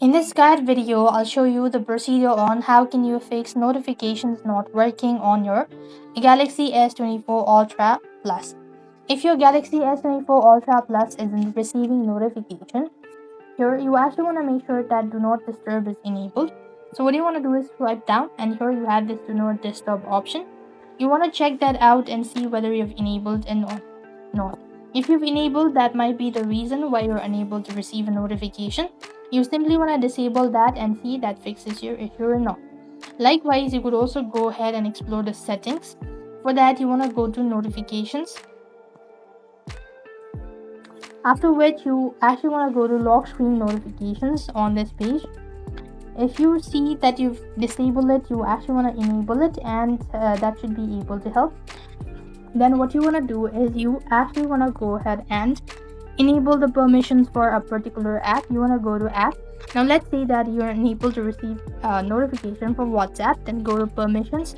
In this guide video, I'll show you the procedure on how can you fix notifications not working on your Galaxy S24 Ultra Plus. If your Galaxy S24 Ultra Plus isn't receiving notification, here you actually want to make sure that do not disturb is enabled. So what you want to do is swipe down and here you have this do not disturb option. You want to check that out and see whether you've enabled it or not. If you've enabled, that might be the reason why you're unable to receive a notification. You simply want to disable that and see that fixes your issue or not. Likewise, you could also go ahead and explore the settings. For that, you want to go to notifications. After which, you actually want to go to lock screen notifications on this page. If you see that you've disabled it, you actually want to enable it, and that should be able to help. Then what you want to do is you actually want to go ahead and enable the permissions for a particular app. You want to go to app. Now let's say that you're unable to receive a notification from WhatsApp, then go to permissions,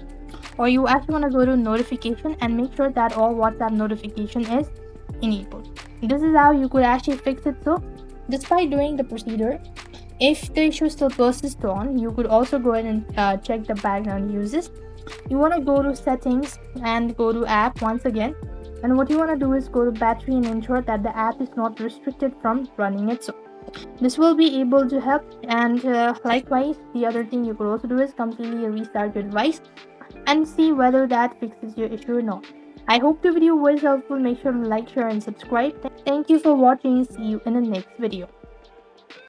or you actually want to go to notification and make sure that all WhatsApp notification is enabled. This is how you could actually fix it. So despite doing the procedure, if the issue still persists on, you could also go ahead and check the background uses. You want to go to settings and go to app once again, and what you want to do is go to battery and ensure that the app is not restricted from running it. So this will be able to help. And likewise, the other thing you could also do is completely restart your device and see whether that fixes your issue or not. I hope the video was helpful. Make sure to like, share and subscribe. Thank you for watching. See you in the next video.